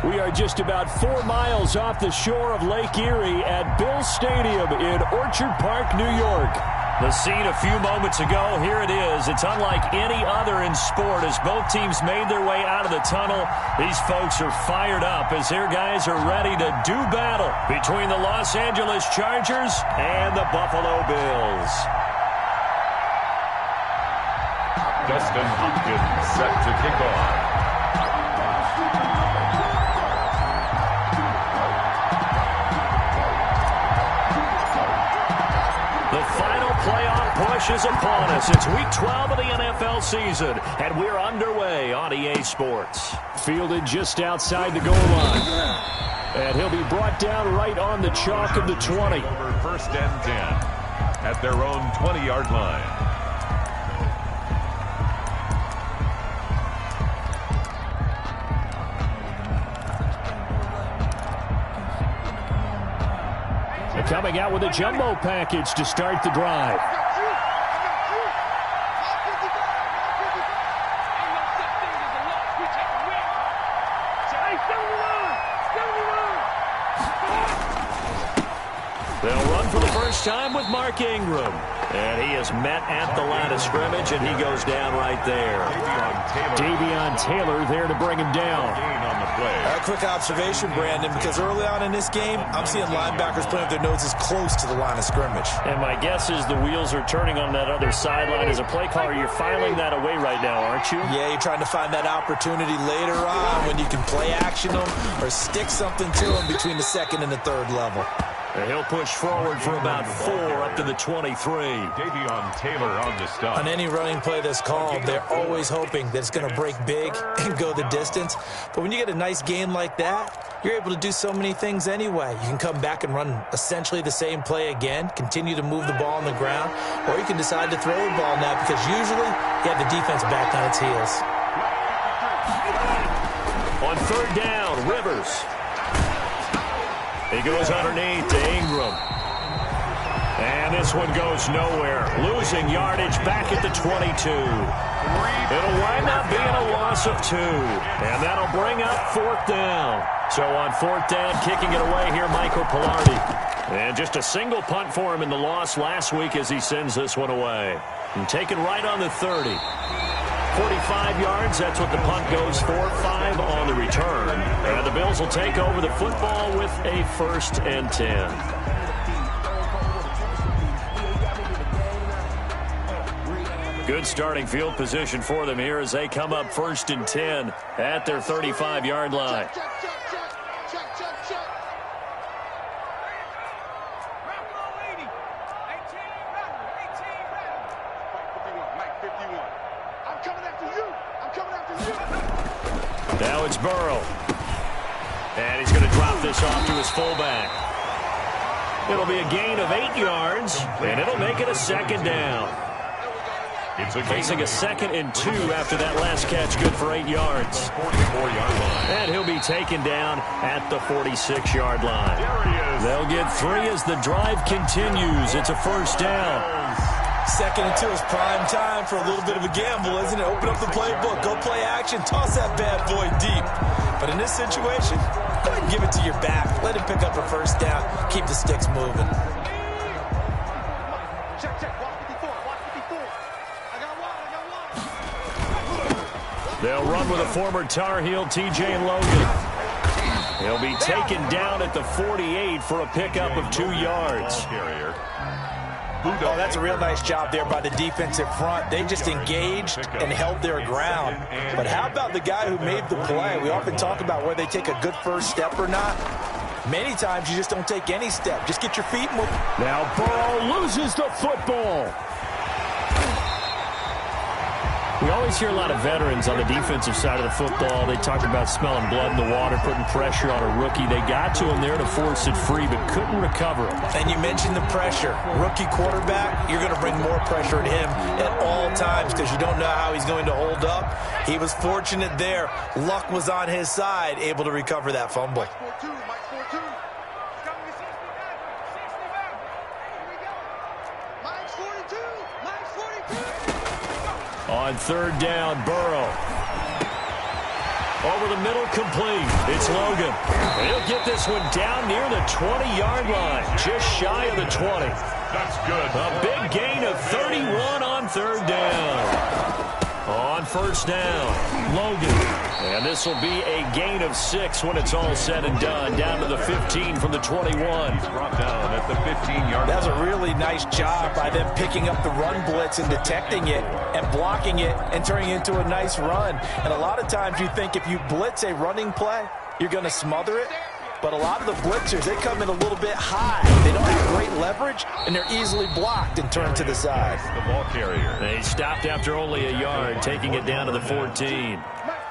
We are just about 4 miles off the shore of Lake Erie at Bill Stadium in Orchard Park, New York. The scene a few moments ago, here it is. It's unlike any other in sport as both teams made their way out of the tunnel. These folks are fired up as their guys are ready to do battle between the Los Angeles Chargers and the Buffalo Bills. Dustin Hopkins set to kick off. The final playoff push is upon us. It's Week 12 of the NFL season, and we're underway on EA Sports. Fielded just outside the goal line. And he'll be brought down right on the chalk of the 20. Over 1st and 10 at their own 20-yard line. Coming out with a jumbo package to start the drive. They'll run for the first time with Mark Ingram. And he is met at the line of scrimmage, and he goes down right there. Davion Taylor there to bring him down. A quick observation, Brandon, because early on in this game, I'm seeing linebackers playing with their noses close to the line of scrimmage. And my guess is the wheels are turning on that other sideline. As a play caller, you're filing that away right now, aren't you? Yeah, you're trying to find that opportunity later on when you can play action them or stick something to them between the 2nd and the 3rd level. And he'll push forward for about 4 up to the 23. Davion Taylor on the stop. On any running play that's called, they're always hoping that it's going to break big and go the distance. But when you get a nice game like that, you're able to do so many things anyway. You can come back and run essentially the same play again, continue to move the ball on the ground, or you can decide to throw the ball now because usually you have the defense back on its heels. On 3rd down, Rivers. He goes underneath to Ingram. And this one goes nowhere. Losing yardage back at the 22. It'll wind up being a loss of 2. And that'll bring up 4th down. So on 4th down, kicking it away here, Michael Pilardi. And just a single punt for him in the loss last week as he sends this one away. And taken right on the 30. 45 yards, that's what the punt goes for. 5 on the return. And the Bills will take over the football with a 1st and 10. Good starting field position for them here as they come up 1st and 10 at their 35-yard line. Now it's Burrow. And he's going to drop this off to his fullback. It'll be a gain of 8 yards, and it'll make it a 2nd down. Facing a 2nd and 2 after that last catch, good for 8 yards. 44-yard line. And he'll be taken down at the 46-yard line. They'll get 3 as the drive continues. It's a 1st down. 2nd and 2 is prime time for a little bit of a gamble, isn't it? Open up the playbook, go play action, toss that bad boy deep. But in this situation, go ahead and give it to your back. Let him pick up a 1st down, keep the sticks moving. They'll run with a former Tar Heel, T.J. Logan. He'll be taken down at the 48 for a pickup of 2 yards. Oh, that's a real nice job there by the defensive front. They just engaged and held their ground. But how about the guy who made the play? We often talk about whether they take a good first step or not. Many times you just don't take any step. Just get your feet moving. Now Burrow loses the football. We always hear a lot of veterans on the defensive side of the football. They talk about smelling blood in the water, putting pressure on a rookie. They got to him there to force it free, but couldn't recover it. And you mentioned the pressure. Rookie quarterback, you're going to bring more pressure at him at all times because you don't know how he's going to hold up. He was fortunate there. Luck was on his side, able to recover that fumble. On 3rd down, Burrow. Over the middle, complete. It's Logan. He'll get this one down near the 20-yard line, just shy of the 20. That's good. A big gain of 31 on third down. On first down, Logan. And this will be a gain of 6 when it's all said and done. Down to the 15 from the 21. He's brought down at the 15-yard line. That was a really nice job by them picking up the run blitz and detecting it and blocking it and turning it into a nice run. And a lot of times you think if you blitz a running play, you're going to smother it. But a lot of the blitzers, they come in a little bit high. They don't have great leverage, and they're easily blocked and turned to the side. The ball carrier. They stopped after only a yard, taking it down to the 14.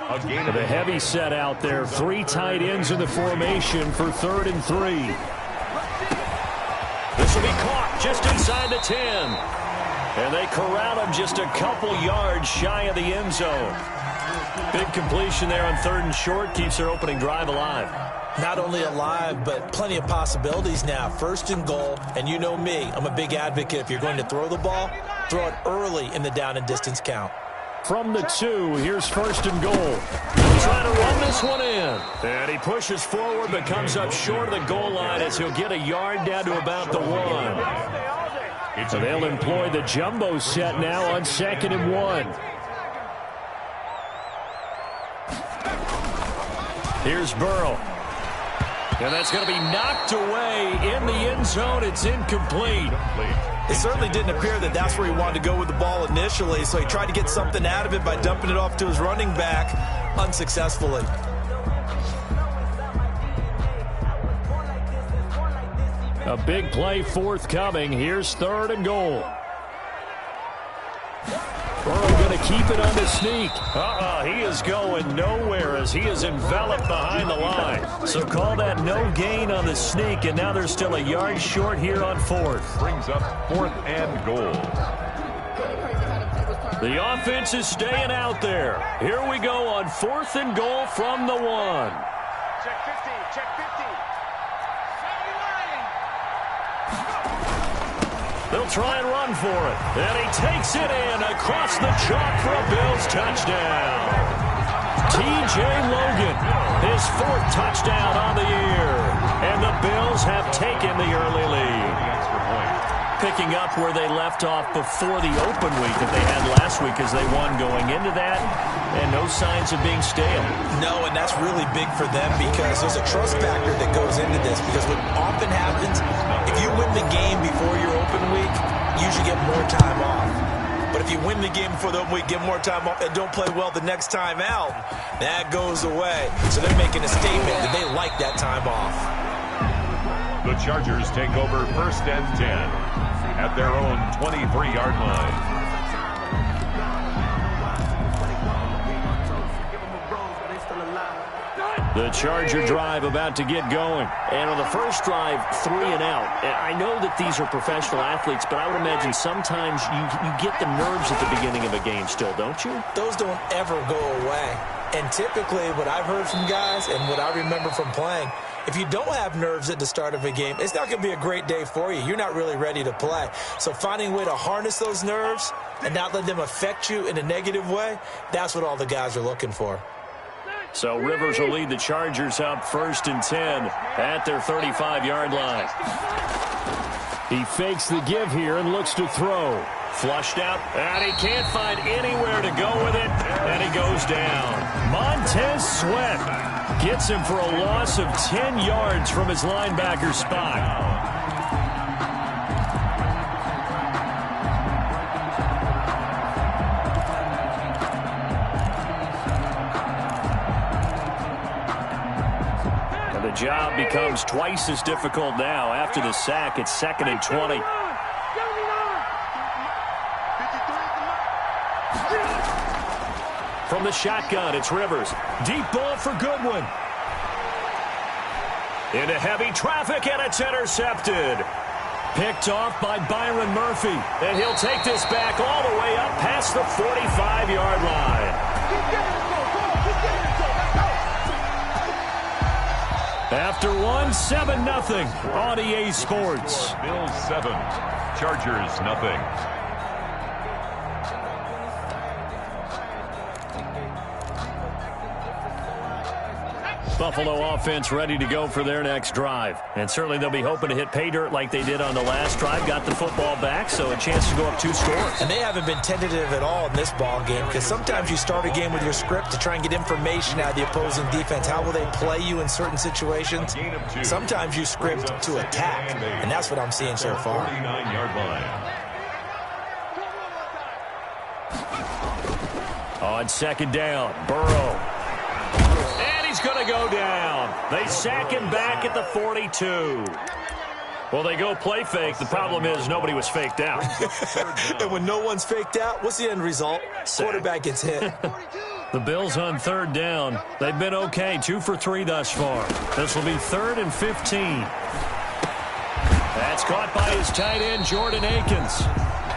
A gain of The heavy set out there. 3 tight ends in the formation for 3rd and 3. This will be caught just inside the 10. And they corral him just a couple yards shy of the end zone. Big completion there on 3rd and short. Keeps their opening drive alive. Not only alive, but plenty of possibilities now. 1st and goal, and you know me, I'm a big advocate. If you're going to throw the ball, throw it early in the down and distance count. From the 2, here's 1st and goal. Trying to run this one in. And he pushes forward, but comes up short of the goal line as he'll get a yard down to about the 1. So they'll employ the jumbo set now on 2nd and 1. Here's Burrow. And that's going to be knocked away in the end zone. It's incomplete. It certainly didn't appear that that's where he wanted to go with the ball initially, so he tried to get something out of it by dumping it off to his running back unsuccessfully. A big play forthcoming. Here's 3rd and goal. Burrow going to keep it on the sneak. He is going nowhere as he is enveloped behind the line. So call that no gain on the sneak, and now they're still a yard short here on 4th. Brings up 4th and goal. The offense is staying out there. Here we go on 4th and goal from the 1. Check 50, check 50. They'll try and run for it. And he takes it in across the chalk for a Bills touchdown. T.J. Logan, his 4th touchdown on the year. And the Bills have taken the early lead. Picking up where they left off before the open week that they had last week as they won going into that. And no signs of being stale. No, and that's really big for them because there's a trust factor that goes into this. Because what often happens, if you win the game before your open week, you usually get more time off. But if you win the game before the open week, get more time off, and don't play well the next time out, that goes away. So they're making a statement that they like that time off. The Chargers take over 1st and 10 at their own 23-yard line. The Charger drive about to get going. And on the first drive, 3 and out. And I know that these are professional athletes, but I would imagine sometimes you get the nerves at the beginning of a game still, don't you? Those don't ever go away. And typically what I've heard from guys and what I remember from playing, if you don't have nerves at the start of a game, it's not going to be a great day for you. You're not really ready to play. So finding a way to harness those nerves and not let them affect you in a negative way, that's what all the guys are looking for. So Rivers will lead the Chargers up 1st and 10 at their 35-yard line. He fakes the give here and looks to throw. Flushed out, and he can't find anywhere to go with it, and he goes down. Montez Sweat gets him for a loss of 10 yards from his linebacker spot. The job becomes twice as difficult now. After the sack, it's 2nd and 20. From the shotgun, it's Rivers. Deep ball for Goodwin. Into heavy traffic, and it's intercepted. Picked off by Byron Murphy. And he'll take this back all the way up past the 45-yard line. After one, 7-0 on EA Sports. Bills 7, Chargers nothing. Buffalo offense ready to go for their next drive. And certainly they'll be hoping to hit pay dirt like they did on the last drive. Got the football back, so a chance to go up 2 scores. And they haven't been tentative at all in this ball game, because sometimes you start a game with your script to try and get information out of the opposing defense. How will they play you in certain situations? Sometimes you script to attack, and that's what I'm seeing so far. 49-yard line. On second down, Burrow. And he's going to go down. They sack him back at the 42. Well, they go play fake. The problem is nobody was faked out. And when no one's faked out, what's the end result? Quarterback gets hit. The Bills on third down. They've been okay, 2 for 3 thus far. This will be 3rd and 15. That's caught by his tight end, Jordan Akins.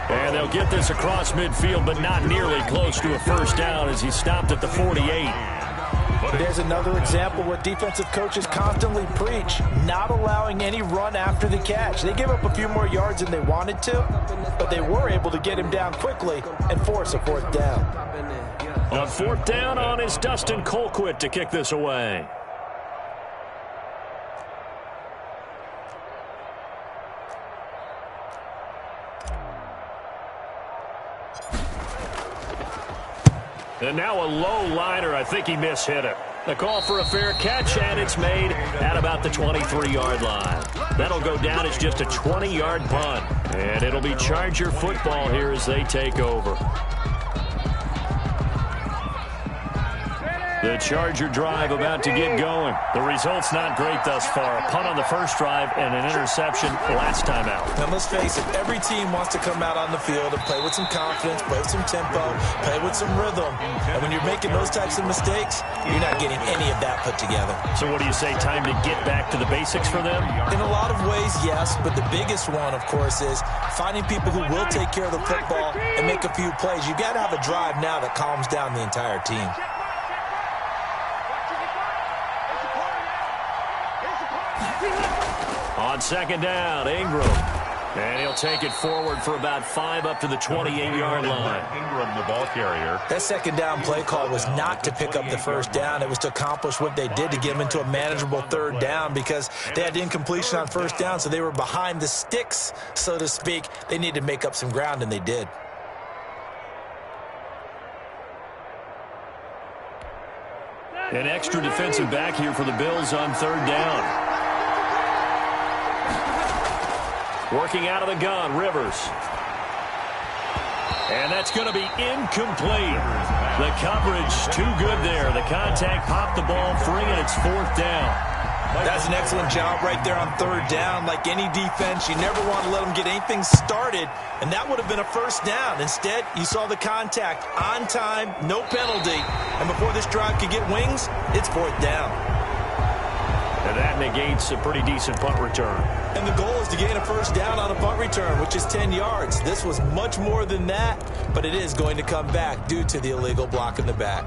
And they'll get this across midfield, but not nearly close to a first down as he stopped at the 48. There's another example where defensive coaches constantly preach, not allowing any run after the catch. They gave up a few more yards than they wanted to, but they were able to get him down quickly and force a 4th down. On 4th down on is Dustin Colquitt to kick this away. And now a low liner. I think he mishit it. The call for a fair catch, and it's made at about the 23-yard line. That'll go down as just a 20-yard punt. And it'll be Charger football here as they take over. The Charger drive about to get going. The result's not great thus far. A punt on the first drive and an interception last time out. Now, let's face it, every team wants to come out on the field and play with some confidence, play with some tempo, play with some rhythm. And when you're making those types of mistakes, you're not getting any of that put together. So what do you say, time to get back to the basics for them? In a lot of ways, yes, but the biggest one, of course, is finding people who will take care of the football and make a few plays. You've got to have a drive now that calms down the entire team. On second down, Ingram. And he'll take it forward for about 5 up to the 28-yard line. Ingram, the ball carrier. That second down play call was not to pick up the first down. It was to accomplish what they did to get them into a manageable 3rd down because they had incompletion on first down, so they were behind the sticks, so to speak. They needed to make up some ground, and they did. An extra defensive back here for the Bills on 3rd down. Working out of the gun, Rivers. And that's going to be incomplete. The coverage too good there. The contact popped the ball free, and it's 4th down. That's an excellent job right there on 3rd down. Like any defense, you never want to let them get anything started, and that would have been a first down. Instead, you saw the contact on time, no penalty, and before this drive could get wings, it's 4th down. And that negates a pretty decent punt return. And the goal is to gain a first down on a punt return, which is 10 yards. This was much more than that, but it is going to come back due to the illegal block in the back.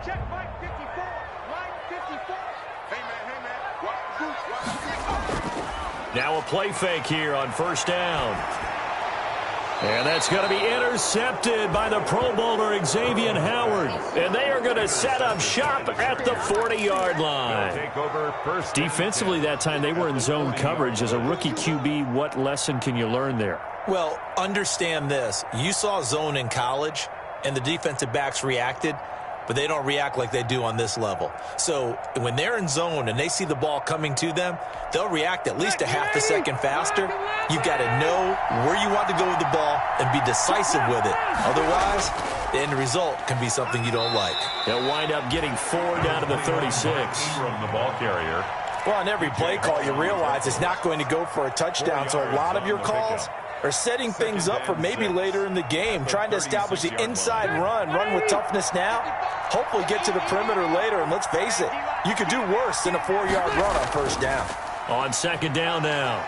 Check line 54. Line 54. Hey, man. Now a play fake here on first down. And that's going to be intercepted by the Pro Bowler Xavier Howard. And they are going to set up shop at the 40-yard line. Defensively that time, they were in zone coverage. As a rookie QB, what lesson can you learn there? Well, understand this. You saw zone in college, and the defensive backs reacted, but they don't react like they do on this level. So when they're in zone and they see the ball coming to them, they'll react at least a half a second faster. You've got to know where you want to go with the ball and be decisive with it. Otherwise, the end result can be something you don't like. They'll wind up getting 4 down to the 36. From the ball carrier. Well, on every play call, you realize it's not going to go for a touchdown, so a lot of your calls are setting things up for maybe later in the game, trying to establish the inside run with toughness now, hopefully get to the perimeter later, and let's face it, you could do worse than a 4-yard run on first down. On second down now,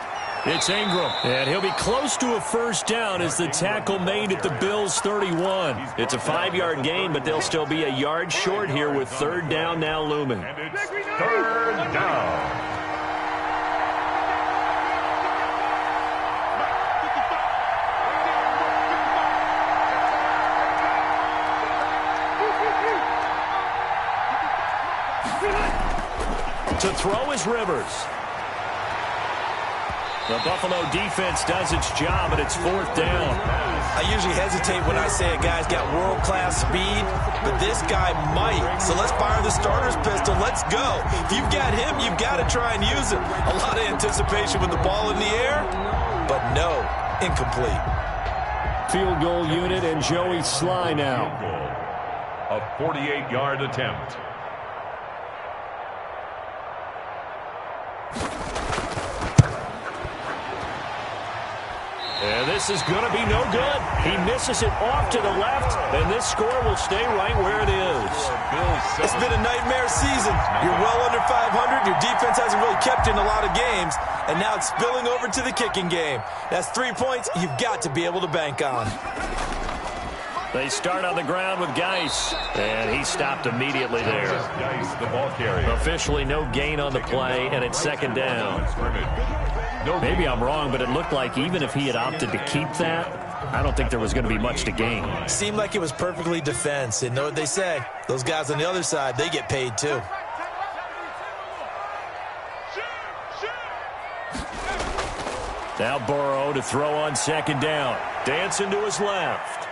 it's Ingram, and he'll be close to a first down as the tackle made at the Bills' 31. It's a 5-yard gain, but they'll still be a yard short here with 3rd down now looming. And it's 3rd down. To throw is Rivers. The Buffalo defense does its job, and it's 4th down. I usually hesitate when I say a guy's got world-class speed, but this guy might. So let's fire the starter's pistol. Let's go. If you've got him, you've got to try and use him. A lot of anticipation with the ball in the air, but no, incomplete. Field goal unit and Joey Sly now. A 48-yard attempt. And this is going to be no good. He misses it off to the left, and this score will stay right where it is. It's been a nightmare season. You're well under 500. Your defense hasn't really kept you in a lot of games, and now it's spilling over to the kicking game. That's 3 points you've got to be able to bank on. They start on the ground with Geis, and he stopped immediately there. Geis, the ball carrier. Officially no gain on the play, and it's 2nd down. Maybe I'm wrong, but it looked like even if he had opted to keep that, I don't think there was going to be much to gain. Seemed like it was perfectly defense. And know what they say? Those guys on the other side, they get paid too. Now Burrow to throw on 2nd down. Dancing to his left.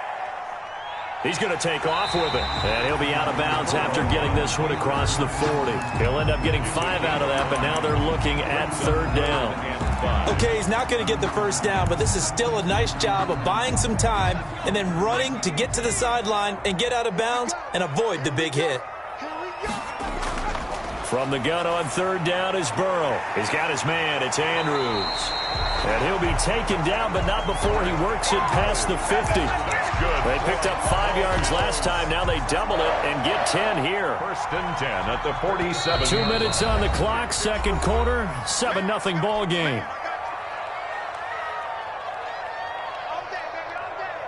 He's going to take off with it. And he'll be out of bounds after getting this one across the 40. He'll end up getting 5 out of that, but now they're looking at 3rd down. Okay, he's not going to get the 1st down, but this is still a nice job of buying some time and then running to get to the sideline and get out of bounds and avoid the big hit. From the gun on 3rd down is Burrow. He's got his man. It's Andrews. And he'll be taken down, but not before he works it past the 50. They picked up 5 yards last time. Now they double it and get 10 here. 1st and 10 at the 47. 2 minutes on the clock, 2nd quarter, 7-0 ball game.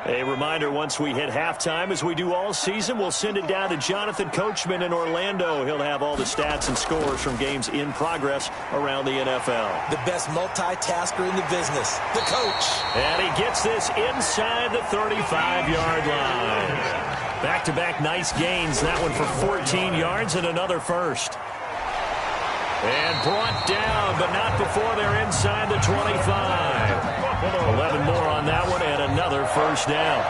A reminder, once we hit halftime, as we do all season, we'll send it down to Jonathan Coachman in Orlando. He'll have all the stats and scores from games in progress around the NFL. The best multitasker in the business, the coach. And he gets this inside the 35-yard line. Back-to-back nice gains. That one for 14 yards and another 1st. And brought down, but not before they're inside the 25. 11 more on that one, and another 1st down.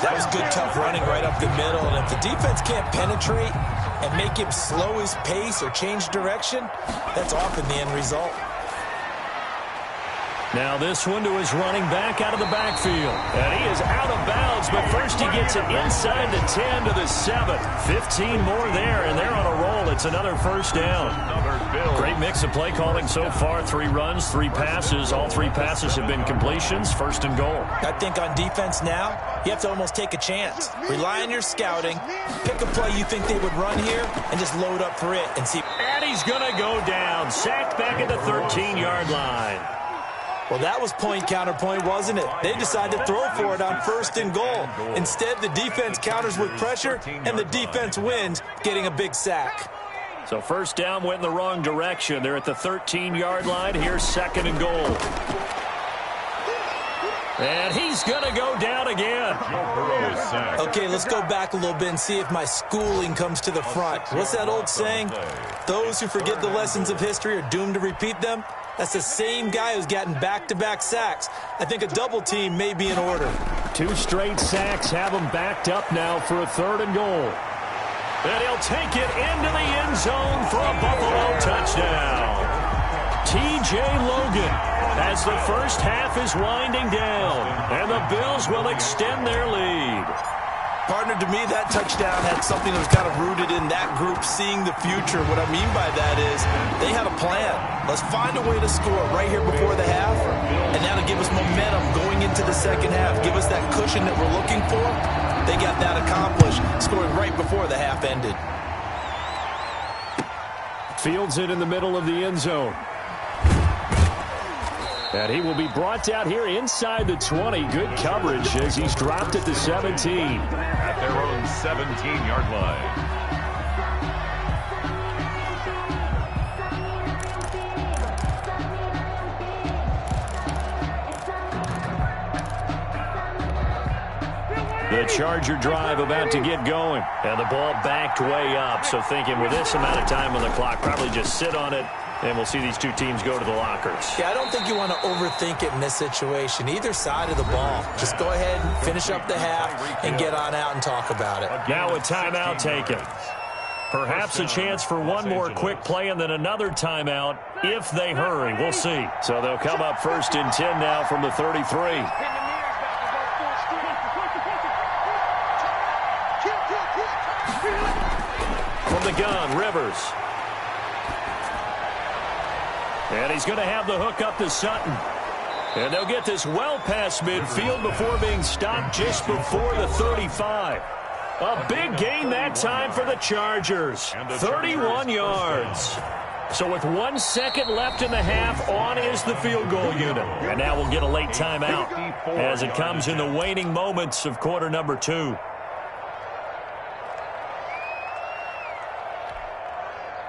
That was good, tough running right up the middle. And if the defense can't penetrate and make him slow his pace or change direction, that's often the end result. Now this one to his running back out of the backfield. And he is out of bounds, but first he gets it inside the 10 to the 7. 15 more there, and they're on a roll. It's another 1st down. Great mix of play calling so far. 3 runs, 3 passes. All 3 passes have been completions. 1st and goal. I think on defense now, you have to almost take a chance. Rely on your scouting. Pick a play you think they would run here and just load up for it and see. And he's going to go down. Sacked back at the 13-yard line. Well, that was point counterpoint, wasn't it? They decided to throw for it on 1st and goal. Instead, the defense counters with pressure, and the defense wins, getting a big sack. So 1st down went in the wrong direction. They're at the 13-yard line. Here's 2nd and goal. And he's going to go down again. Okay, let's go back a little bit and see if my schooling comes to the front. What's that old saying? Those who forget the lessons of history are doomed to repeat them. That's the same guy who's gotten back-to-back sacks. I think a double team may be in order. 2 straight sacks have him backed up now for a 3rd and goal. And he'll take it into the end zone for a Buffalo touchdown. T.J. Logan, as the first half is winding down, and the Bills will extend their lead. Partner, to me, that touchdown had something that was kind of rooted in that group seeing the future. What I mean by that is they had a plan. Let's find a way to score right here before the half, and that'll give us momentum going into the 2nd half. Give us that cushion that we're looking for. They got that accomplished, scoring right before the half ended. Fields it in the middle of the end zone. And he will be brought down here inside the 20. Good coverage as he's dropped at the 17. At their own 17-yard line. The Charger drive about to get going. And the ball backed way up. So thinking with this amount of time on the clock, probably just sit on it, and we'll see these two teams go to the lockers. Yeah, I don't think you want to overthink it in this situation. Either side of the ball. Just go ahead and finish up the half and get on out and talk about it. Now a timeout taken. Perhaps a chance for one more quick play and then another timeout if they hurry. We'll see. So they'll come up 1st and 10 now from the 33. From the gun, Rivers. And he's going to have the hook up to Sutton. And they'll get this well past midfield before being stopped just before the 35. A big gain that time for the Chargers. 31 yards. So with 1 second left in the half, on is the field goal unit. And now we'll get a late timeout as it comes in the waning moments of quarter number 2.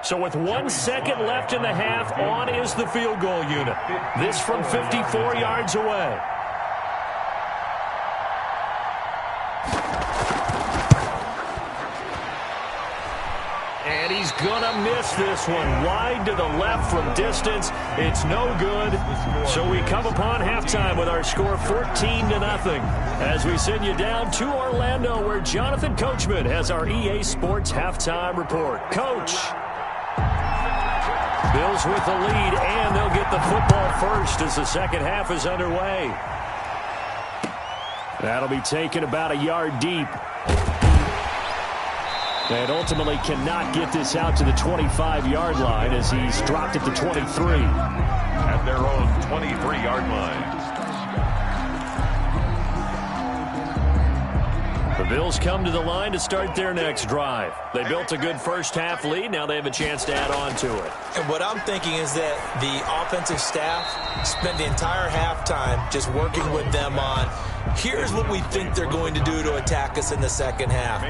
So with 1 second left in the half, on is the field goal unit. This from 54 yards away. And he's going to miss this one. Wide to the left from distance. It's no good. So we come upon halftime with our score 14-0 as we send you down to Orlando where Jonathan Coachman has our EA Sports halftime report. Coach. Bills with the lead, and they'll get the football first as the second half is underway. That'll be taken about a yard deep. And ultimately cannot get this out to the 25-yard line as he's dropped at the 23. At their own 23-yard line. The Bills come to the line to start their next drive. They built a good first-half lead. Now they have a chance to add on to it. And what I'm thinking is that the offensive staff spent the entire halftime just working with them on, here's what we think they're going to do to attack us in the second half.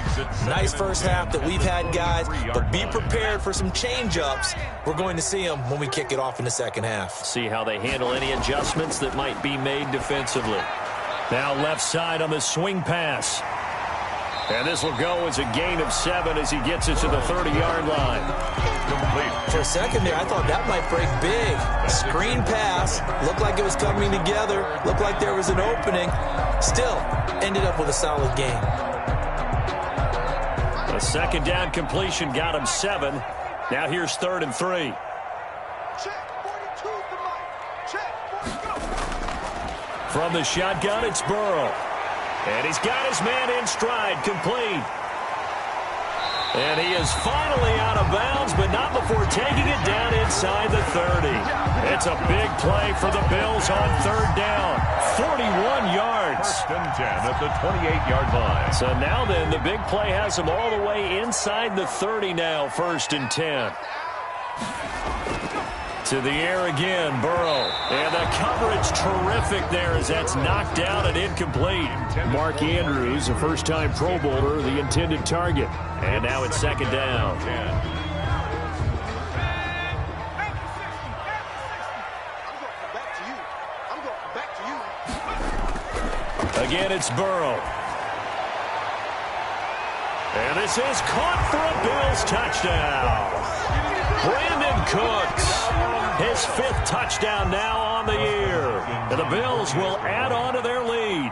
Nice first half that we've had, guys, but be prepared for some change-ups. We're going to see them when we kick it off in the second half. See how they handle any adjustments that might be made defensively. Now left side on the swing pass. And this will go as a gain of 7 as he gets it to the 30-yard line. Complete. For a second there, I thought that might break big. Screen pass. Looked like it was coming together. Looked like there was an opening. Still, ended up with a solid gain. A second down completion got him 7. Now here's 3rd and 3. From the shotgun, it's Burrow. And he's got his man in stride, complete. And he is finally out of bounds, but not before taking it down inside the 30. It's a big play for the Bills on 3rd down. 41 yards. 1st and 10 at the 28-yard line. So now then, the big play has him all the way inside the 30 now, 1st and 10. To the air again, Burrow. And the coverage terrific there as that's knocked out and incomplete. Mark Andrews, a first-time Pro Bowler, the intended target. And now it's 2nd down. Again, it's Burrow. And this is caught for a Bills touchdown. Brandon Cooks. His 5th touchdown now on the year. And the Bills will add on to their lead.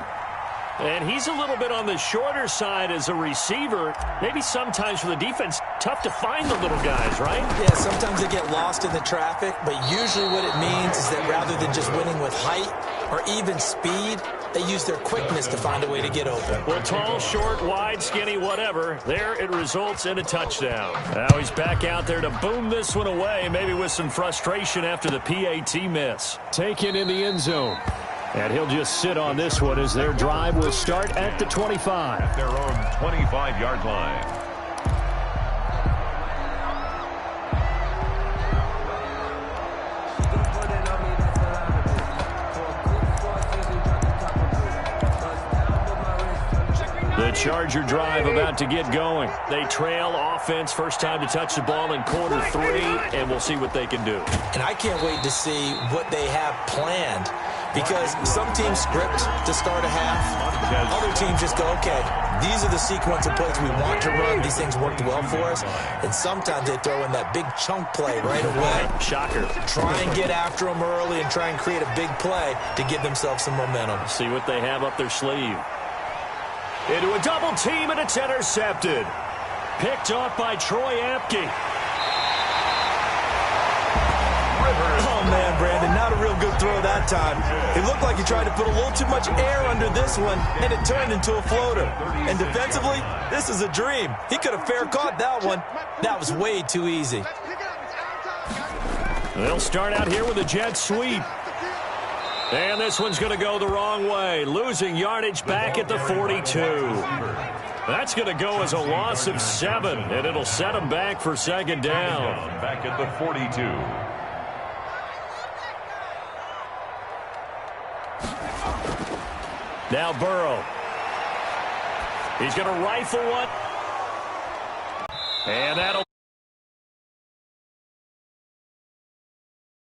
And he's a little bit on the shorter side as a receiver. Maybe sometimes for the defense, tough to find the little guys, right? Yeah, sometimes they get lost in the traffic, but usually what it means is that rather than just winning with height or even speed, they use their quickness to find a way to get open. Well, tall, short, wide, skinny, whatever. There it results in a touchdown. Now he's back out there to boom this one away, maybe with some frustration after the PAT miss. Taken in the end zone. And he'll just sit on this one as their drive will start at the 25. At their own 25-yard line. The Charger drive about to get going. They trail offense, first time to touch the ball in quarter 3, and we'll see what they can do. And I can't wait to see what they have planned, because some teams script to start a half. Other teams just go, okay, These are the sequence of plays we want to run. These things worked well for us. And sometimes they throw in that big chunk play right away. Shocker. Try and get after them early and try and create a big play to give themselves some momentum. See what they have up their sleeve. Into a double team, and it's intercepted. Picked off by Troy Apke. Oh, man, Brandon, not a real good throw that time. It looked like he tried to put a little too much air under this one, and it turned into a floater. And defensively, this is a dream. He could have fair caught that one. That was way too easy. They'll start out here with a jet sweep. And this one's going to go the wrong way, losing yardage back at the 42. That's going to go as a loss of 7, and it'll set them back for second down. Back at the 42. Now Burrow. He's going to rifle one. And that'll